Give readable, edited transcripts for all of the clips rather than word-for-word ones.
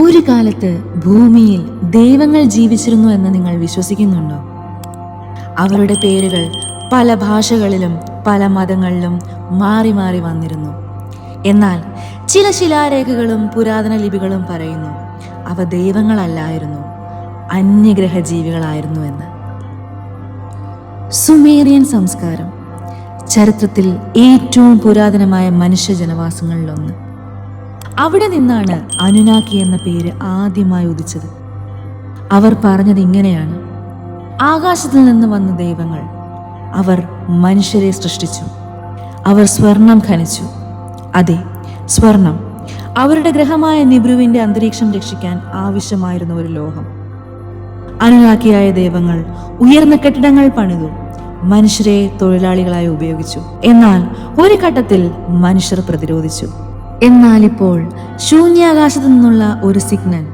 ഒരു കാലത്ത് ഭൂമിയിൽ ദൈവങ്ങൾ ജീവിച്ചിരുന്നു എന്ന് നിങ്ങൾ വിശ്വസിക്കുന്നുണ്ടോ? അവരുടെ പേരുകൾ പല ഭാഷകളിലും പല മതങ്ങളിലും മാറി മാറി വന്നിരുന്നു. എന്നാൽ ചില ശിലാരേഖകളും പുരാതന ലിപികളും പറയുന്നു അവ ദൈവങ്ങളല്ലായിരുന്നു, അന്യഗ്രഹ ജീവികളായിരുന്നു എന്ന്. സുമേറിയൻ സംസ്കാരം ചരിത്രത്തിൽ ഏറ്റവും പുരാതനമായ മനുഷ്യ ജനവാസങ്ങളിലൊന്ന്. അവിടെ നിന്നാണ് അനുനാക്കി എന്ന പേര് ആദ്യമായി ഉദിച്ചത്. അവർ പറഞ്ഞത് ഇങ്ങനെയാണ്: ആകാശത്തിൽ നിന്ന് വന്ന ദൈവങ്ങൾ, അവർ മനുഷ്യരെ സൃഷ്ടിച്ചു. അവർ സ്വർണം ഖനിച്ചു. അതെ, സ്വർണം അവരുടെ ഗ്രഹമായ നിബ്രുവിന്റെ അന്തരീക്ഷം രക്ഷിക്കാൻ ആവശ്യമായിരുന്ന ഒരു ലോഹം. അനുനാക്കിയായ ദൈവങ്ങൾ ഉയർന്ന കെട്ടിടങ്ങൾ പണിതു, മനുഷ്യരെ തൊഴിലാളികളായി ഉപയോഗിച്ചു. എന്നാൽ ഒരു ഘട്ടത്തിൽ മനുഷ്യർ പ്രതിരോധിച്ചു. എന്നാൽ ഇപ്പോൾ ശൂന്യാകാശത്തു നിന്നുള്ള ഒരു സിഗ്നൽ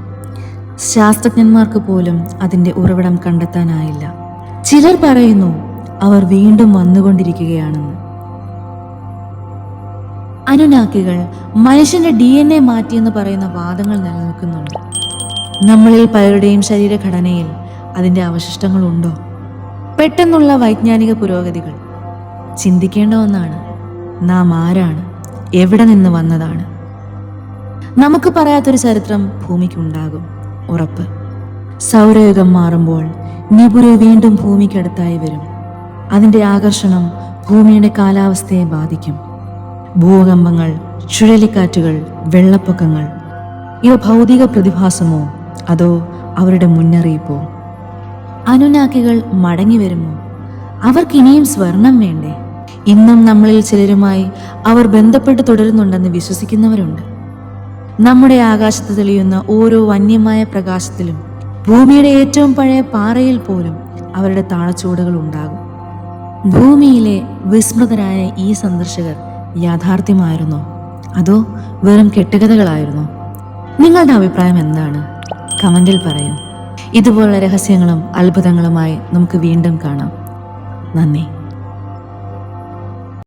ശാസ്ത്രജ്ഞന്മാർക്ക് പോലും അതിന്റെ ഉറവിടം കണ്ടെത്താനായില്ല. ചിലർ പറയുന്നു അവർ വീണ്ടും വന്നുകൊണ്ടിരിക്കുകയാണെന്ന്. അനുനാക്കികൾ മനുഷ്യന്റെ DNA മാറ്റിയെന്ന് പറയുന്ന വാദങ്ങൾ നിലനിൽക്കുന്നുണ്ട്. നമ്മളിൽ പലരുടെയും ശരീരഘടനയിൽ അതിന്റെ അവശിഷ്ടങ്ങളുണ്ടോ? പെട്ടെന്നുള്ള വൈജ്ഞാനിക പുരോഗതികൾ ചിന്തിക്കേണ്ട ഒന്നാണ്. നാം ആരാണ്? എവിടെ നിന്ന് വന്നതാണ്? നമുക്ക് പറയാത്തൊരു ചരിത്രം ഭൂമിക്കുണ്ടാകും, ഉറപ്പ്. സൗരയുഗം മാറുമ്പോൾ നിബുരു വീണ്ടും ഭൂമിക്കടുത്തായി വരും. അതിന്റെ ആകർഷണം ഭൂമിയുടെ കാലാവസ്ഥയെ ബാധിക്കും. ഭൂകമ്പങ്ങൾ, ചുഴലിക്കാറ്റുകൾ, വെള്ളപ്പൊക്കങ്ങൾ, ഇവ ഭൗതിക പ്രതിഭാസമോ അതോ അവരുടെ മുന്നറിയിപ്പോ? അനുനാക്കികൾ മടങ്ങി വരുമോ? അവർക്കിനിയും സ്വർണം വേണ്ടേ? ഇന്നും നമ്മളിൽ ചിലരുമായി അവർ ബന്ധപ്പെട്ട് തുടരുന്നുണ്ടെന്ന് വിശ്വസിക്കുന്നവരുണ്ട്. നമ്മുടെ ആകാശത്ത് തെളിയുന്ന ഓരോ വന്യമായ പ്രകാശത്തിലും ഭൂമിയുടെ ഏറ്റവും പഴയ പാറയിൽ പോലും അവരുടെ താളച്ചുവടുകൾ ഉണ്ടാകും. ഭൂമിയിലെ വിസ്മൃതരായ ഈ സന്ദർശകർ യാഥാർത്ഥ്യമായിരുന്നോ അതോ വെറും കെട്ടുകഥകളായിരുന്നോ? നിങ്ങളുടെ അഭിപ്രായം എന്താണ്? കമന്റിൽ പറയൂ. ഇതുപോലുള്ള രഹസ്യങ്ങളും അത്ഭുതങ്ങളുമായി നമുക്ക് വീണ്ടും കാണാം. നന്ദി.